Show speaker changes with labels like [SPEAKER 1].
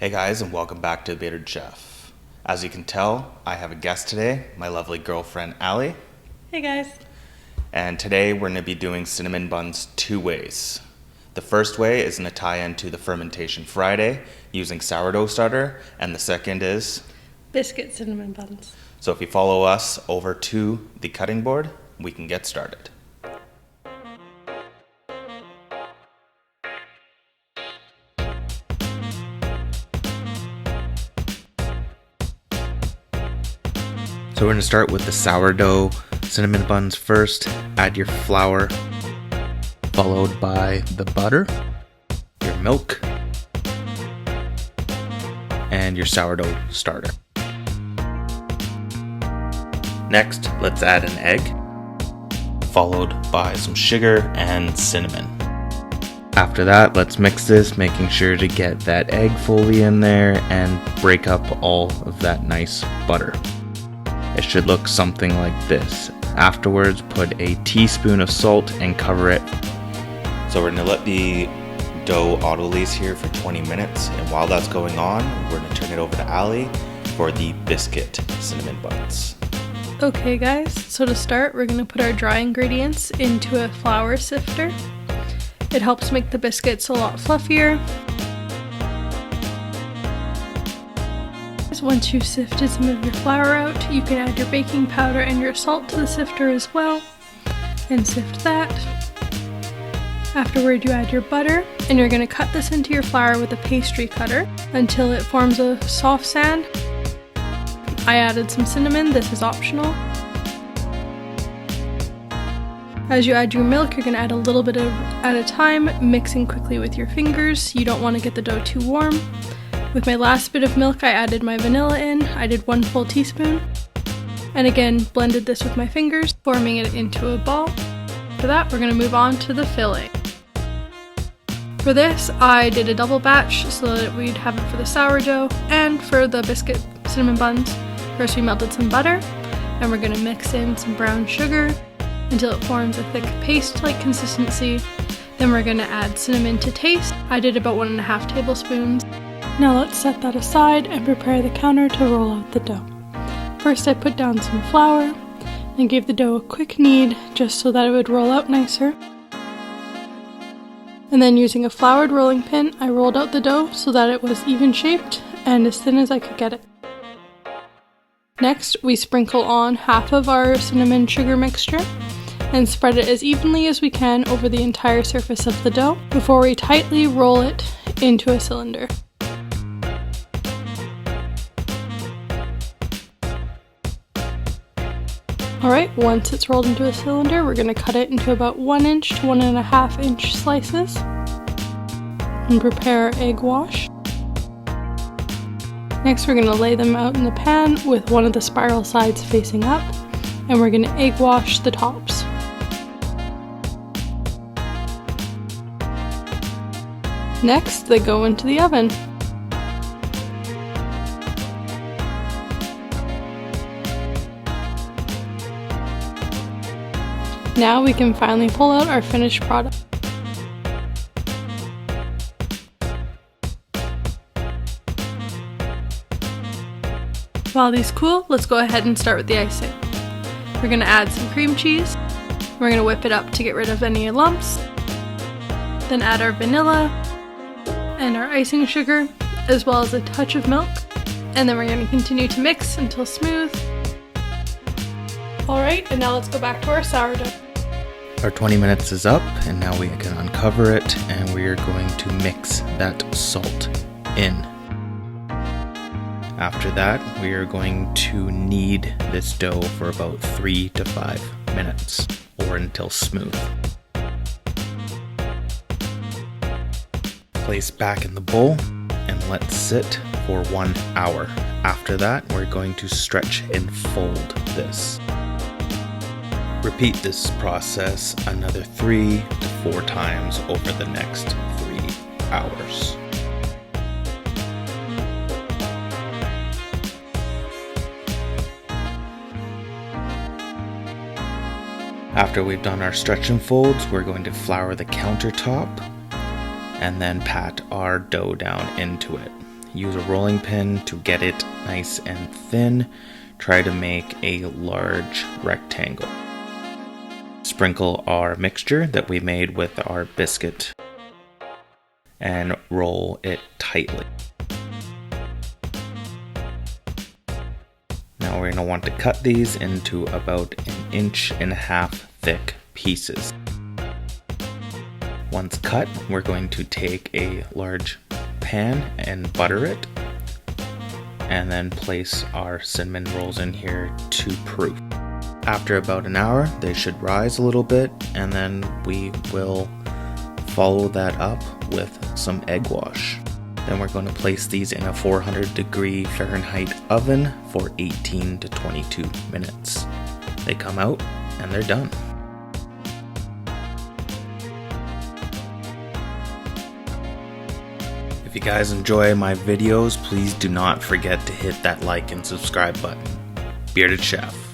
[SPEAKER 1] Hey guys, and welcome back to The Bearded Chef. As you can tell, I have a guest today, my lovely girlfriend Allie.
[SPEAKER 2] Hey guys.
[SPEAKER 1] And today we're going to be doing cinnamon buns two ways. The first way is going to tie into the fermentation Friday using sourdough starter, and the second is
[SPEAKER 2] Biscuit cinnamon buns.
[SPEAKER 1] so if you follow us over to the cutting board, we can get started. So we're going to start with the sourdough cinnamon buns first. Add your flour, followed by the butter, your milk, and your sourdough starter. Next, let's add an egg, followed by some sugar and cinnamon. After that, let's mix this, making sure to get that egg fully in there and break up all of that nice butter. It should look something like this. Afterwards, put a teaspoon of salt and cover it. So we're going to let the dough autolyse here for 20 minutes, and while that's going on, we're going to turn it over to Allie for the biscuit cinnamon buns.
[SPEAKER 2] Okay guys, so to start we're going to put our dry ingredients into a flour sifter. It helps make the biscuits a lot fluffier. Once you've sifted some of your flour out, you can add your baking powder and your salt to the sifter as well, and sift that. Afterward, you add your butter, and you're going to cut this into your flour with a pastry cutter until it forms a soft sand. I added some cinnamon, this is optional. As you add your milk, you're going to add a little bit at a time, mixing quickly with your fingers. You don't want to get the dough too warm. With my last bit of milk, I added my vanilla in. I did 1 full teaspoon. And again, blended this with my fingers, forming it into a ball. For that, we're going to move on to the filling. For this, I did a double batch so that we'd have it for the sourdough and for the biscuit cinnamon buns. First, we melted some butter, and we're going to mix in some brown sugar until it forms a thick paste-like consistency. Then we're going to add cinnamon to taste. I did about 1.5 tablespoons. Now let's set that aside and prepare the counter to roll out the dough. First I put down some flour and gave the dough a quick knead just so that it would roll out nicer. And then using a floured rolling pin, I rolled out the dough so that it was even shaped and as thin as I could get it. Next, we sprinkle on half of our cinnamon sugar mixture and spread it as evenly as we can over the entire surface of the dough before we tightly roll it into a cylinder. Alright, once it's rolled into a cylinder, we're going to cut it into about 1 inch to 1.5 inch slices and prepare our egg wash. Next, we're going to lay them out in the pan with one of the spiral sides facing up, and we're going to egg wash the tops. Next, they go into the oven. Now we can finally pull out our finished product. While these cool, let's go ahead and start with the icing. We're going to add some cream cheese. We're going to whip it up to get rid of any lumps. Then add our vanilla and our icing sugar, as well as a touch of milk. And then we're going to continue to mix until smooth. Alright, and now let's go back to our sourdough.
[SPEAKER 1] Our 20 minutes is up, and now we can uncover it, and we are going to mix that salt in. After that, we are going to knead this dough for about 3 to 5 minutes, or until smooth. Place back in the bowl, and let sit for 1 hour. After that, we're going to stretch and fold this. Repeat this process another 3 to 4 times over the next 3 hours. After we've done our stretch and folds, we're going to flour the countertop and then pat our dough down into it. use a rolling pin to get it nice and thin. Try to make a large rectangle. Sprinkle our mixture that we made with our biscuit and roll it tightly. Now we're going to want to cut these into about 1.5 inch thick pieces. Once cut, we're going to take a large pan and butter it, and then place our cinnamon rolls in here to proof. After about an hour, they should rise a little bit, and then we will follow that up with some egg wash. Then we're going to place these in a 400-degree Fahrenheit oven for 18 to 22 minutes. They come out and they're done. If you guys enjoy my videos, please do not forget to hit that like and subscribe button. Bearded Chef.